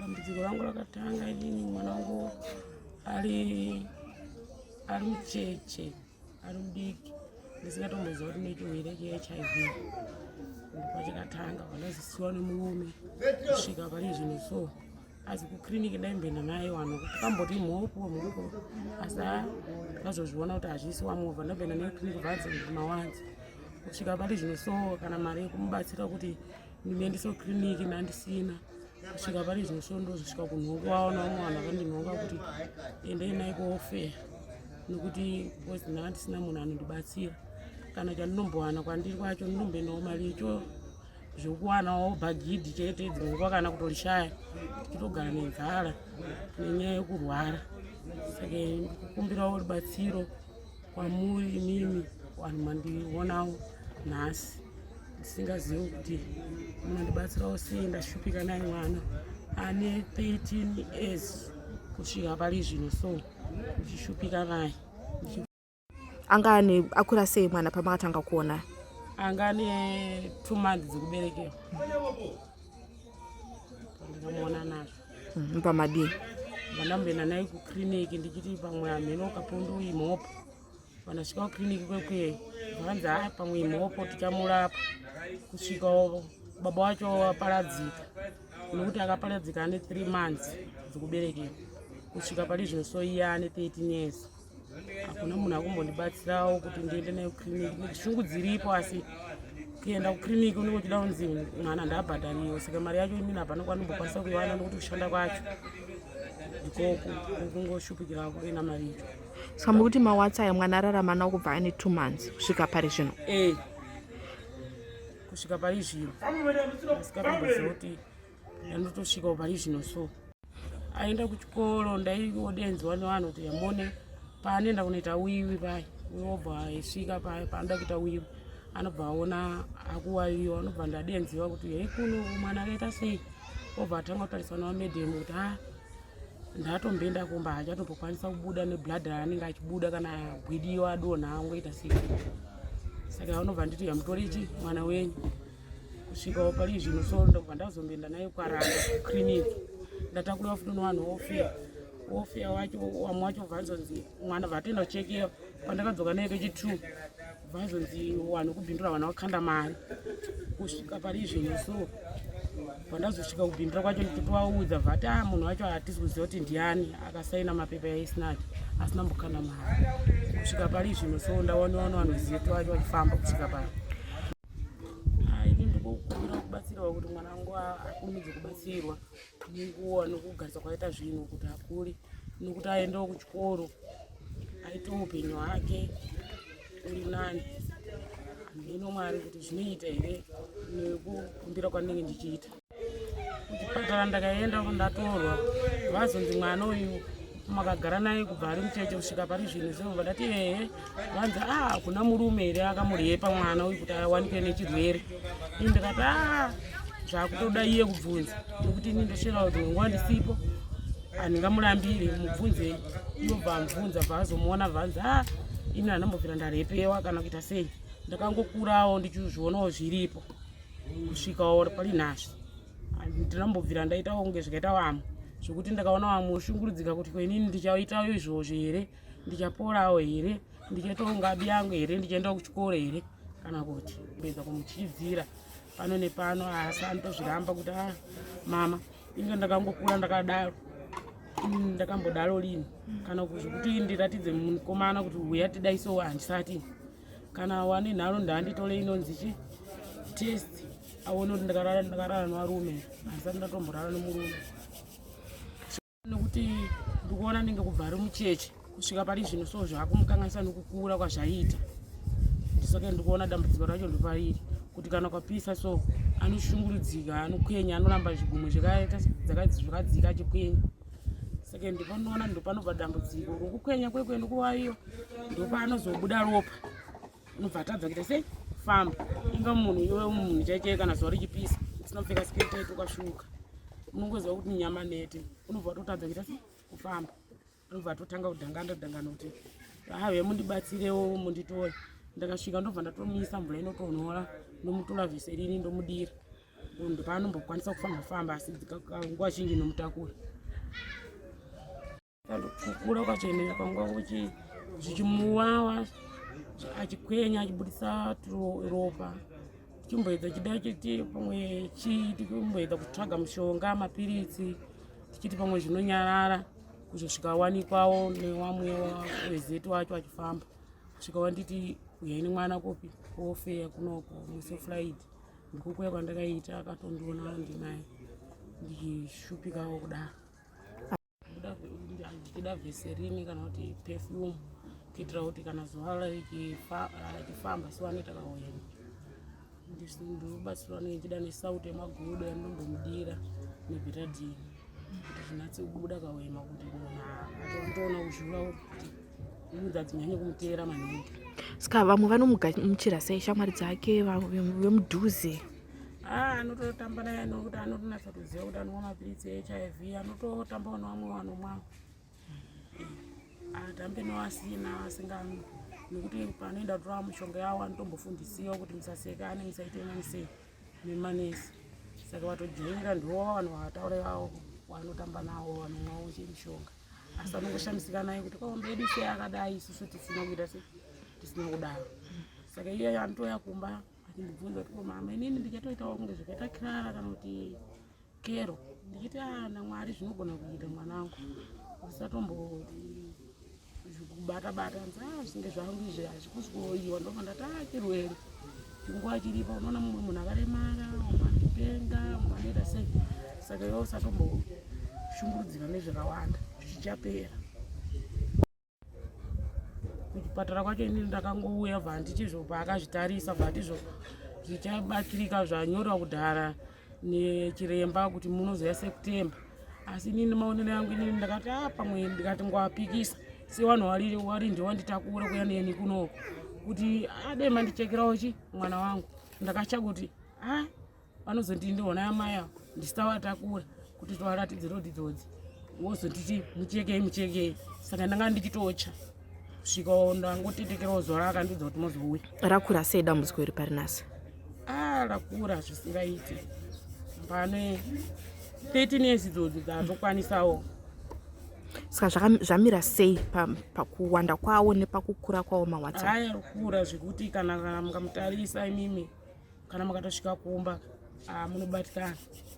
dambudziko rangu rakatanga inini mwana wangu ari mucheche, ari mudiki, ndisingatomboziva kuti nechirwere cheHIV. Ndopachakatanga pandazisiwa nemurume kusvika pari zvino so. Asi kukiriniki ndaimboenda naye wano kuti kamboti mhopo muruko, asi ndakazozviona kuti hazvisiwa movha. Ndamboenda naye kiriniki bvadzi mawanzi kusvika pari zvino so, kana mari yekumubatsira kuti ndiendeso kiriniki ndandisina. Kusvika pari zvino so ndozvosvika kunhongo waona umwe vanhu vakandinhonga kuti endei naye koofeya, nokuti kozi ndanga ndisina munhu anondibatsira. Kana chandinombowana kwandiri kwacho ndinomboendawo mari icho zvokuwanawo bhagidhi chete dzinongwa kana kutorishaya tichitogara nenzara nenyaya yekurwara. Saka ndikukumbirawo rubatsiro kwamuri imimi vanhu mandionawo nhasi, ndisingazivi kuti munondibatsirawo sei. Ndashupika naye mwana ane 13 years kusvika pari zvino so, ndichishupika naye. Anga akura sei mwana pamakatanga kuona? Anga ane 2 months dzekuberekerwa ndakamuona nazvo. Pamadii vandamboenda naye kukiriniki ndichiti pamwe amheno kapundu imhopo. Vandasvika kukiriniki kwekweyo vanzi pamwe imhopo tichamurapa. Kusvikawo baba wacho aparadzika, nokuti akaparadzika ane 3 months dzekuberekerwa. Kusvika pari zvino so iye ane 13 years. Hakuna munhu akumbondibatsirawo kuti ndiende naye kukiriniki. Shungu dziripo, asi kuenda kukiriniki unenge uchida kunzi mwana ndabhadhariwo. Saka mari yacho imini hapana kwandinombokwanisa kuiwana, nokuti kushanda kwacho ndikoko kungoshupikira kuenda mari icho. Saka mukuti mawatsaya mwana ararama nawo kubva ane 2 months kusvika pari zvino? Kusvika pari zvino asikatomboziva kuti ndandotosvikawo pari zvino so. Aenda kuchikoro ndaingodenzwa nevanhu kuti yamone paanoenda kunoita wiwi paya, wobva aisvika paya paanoda kuita wiwi anobva aona akuwawiwa, anobva ndadenziwa kuti hei kuno mwana akaita sei. Obva atanga kutariswa navamedhemu kuti ndatomboenda komba hachatombokwanisa kubuda nebhladha raanenge achibuda kana gwidiwa adonha angoita sei. Saka vanobva nditi yamutorechi mwana wenyu. Kusvikawo pari zvino so ndobva ndazomboenda naye kwaranda kukiriniki. Ndatakurwa futi nevanhu ofeya wacho wamwe wacho vanzonzi mwana vatoenda kuchekewa. Pandakadzoka naye kechi2 vanzonzi wanhu kubhindura vana vakanda mari. Kusvika pari zvino so pandazosvika kubhindura kwacho ndichitovaudza vati munhu wacho hatisi kuziva kuti ndiani akasaina mapepa eisnati asina mbokanda mari. Kusvika pari zvino so ndaonewa nevanhu veziveto vacho vachifamba kusvika pari. Ini ndikukumbira kubatsirwa kuti mwana wangu akumidze kubatsirwa nenguva nokugarisa kwaita zvinhu kuti akure, nokuti aendewo kuchikoro aite upenyu hwake uri nani. Handino mwari kuti zvinoita here nekukumbira kwandinenge ndichiita. Kuchipatara ndakaenda ndatorwa vazonzi mwana uyu makagara naye kubva ari mucheche kusvika pari zvino so. Vandati ehe, vanzi kuna murume here akamurepa mwana uyu kuti awanikwe nechirwere. Ini ndikati zvakutoda iye kubvunza, nokuti ini ndoshera kuti nguva ndisipo handingamurambire mubvunzei. Ivo bvamubvunza bvazomuona bvanzi ini handambobvira ndarepewa kana kuita sei. Ndakangokurawo ndichizvionawo zviripo kusvikawo pari nhasi. Ndinambobvira ndaitawo kunge zvikaita vamwe, zvokuti ndakaona vamwe ushungurudzika kuti kwenini ndichaitawo izvozvo here, ndichaporawo here, ndichatonga abi yangu here, ndichaendawo kuchikoro here, kana kuti kupedza kumuchidzira pano nepano. Asi andotozviramba kuti mama inge ndakangokura ndakadaro, ndakambodaro lini, kana zvekuti ndiratidze mukomana kuti uya tidaisowo handisati. Kana wane nharo ndaanditore inonzi test aone kuti ndakarara nevarume, handisati ndatomborara nemurume. Nokuti ndikuona ndinge kubva ari mucheche kusvika pari zvino so zvakumukanganisa nokukura kwazvaita. Saka ndikuona dambudziko racho ndopariri, kuti kana kwapisa so anoshungurudzika, anokwenya, anoramba zvigumwe zvakadzika chikwenya. Saka ndipanoona ndopanobva dambudziko rokukwenya kwekwe ndokuwawiwa, ndopanozobuda ropa. Unobva atadza kuita sei kufamba, inga munhu iwe munhu chaichai kana zuva richipisa usina kupfeka siketi yaiti ukasvuka. Unongoziva kuti nyama nete, unobva watotadza kuita sei kufamba. Unobva atotanga kudhangana kuti have mundibatsirewo munditore. Ndakasvika ndobva ndatomisa mvura inotonhora, ndomutora vhese rini ndomudira. panombokwanisa kufamba asi nguva zhinji nomutakura kukura kwachene kwanguva zvichimuwawa achikwenya achiburitsa ropa tichimboedza chida chiti pamwe tichimboedza kutsvaga mushonga mapiritsi tichiti pamwe zvinonyarara kuzosvika awanikwawo nevamwe wezetu wacho achifamba kusvika wanditi uyai nemwana kopi kofeya kunoko musi friday ndikokuya kwandakaita akatondiona ndinaye ndichishupikawo kudaro ndichida vheserini kana kuti perfume kuitira kuti kana zuva richifamba siwane takauya ndinobatsirwa nechida nesauti yemagodo yanondomudira nebhetadhini kuti zvinatse kubuda kawema kuti munhu atondoona kuzviura kuti nyudzi dzinyanye kumuteera maningi. Saka vamwe vanomugamuchira sei shamwari dzake vemudhuze? Anototamba naye nokuti anotonatsa kuziva kuti anomwa mapiritsi eHIV, anototambawo nevamwe vanomwa atambe nevasina asingamwi nekuti panoenda kutora mishonga yavo anotombofundisiwa kuti musasekane musaite manisei nemanesi. Saka vatojairira ndivo vanhu vataura vavo vanotamba navo vanomwawo mishonga asi anongoshamisika naye kuti kaumbedu sei akadai isusu tisina kuita tisina kudaro. Saka iye anotouya kumba achindibvunza kuti mama inini ndichatoitawo kunge zvakaita Clara kana kuti Kero ndichiti naMwari zvinogona kuita mwanangu usatomboti kubata-bata zvinge zvangu izvi hazvikuzoiwa ndobva ndati chirwere chinguva chiripo unoona mumwe munhu akaremara mumwe anopenga mumwe anoita sei. Saka iwe usatomboshungurudzira nezvakawanda zvichapera. Kuchipatara kwacho inini ndakangouya bva handichizvopa akazvitarisa bva hatizvo zvichabatsirika zvanyorwa kudhara nechiremba kuti munozoya September asi inini maonero yangu inini ndakati pamwe ndikati ngwapikisa sevanhu wari ndiwanditakura kuya neni kunoko kuti adema ndichekerawo mwana wangu ndakacha kuti vanozondindiona yaamai ndisavatakura kuti tovaratidze rodi dzodzi wozonditi muchekei. Saka ndanga ndichitocha kusvika ndangotetekerawo zuva rakandudza kuti muzouya. Rakura sei dambudziko iri pari nhasi? Rakura zvisingaiti pane 13 years idzodzi dzatokwanisawo. Saka zvamira sei pakuwanda kwawo nepakukura kwawo maWhatsApp? Rukura zvekuti kana mukamutarisa imimi kana mukatosvika kumba munobatikana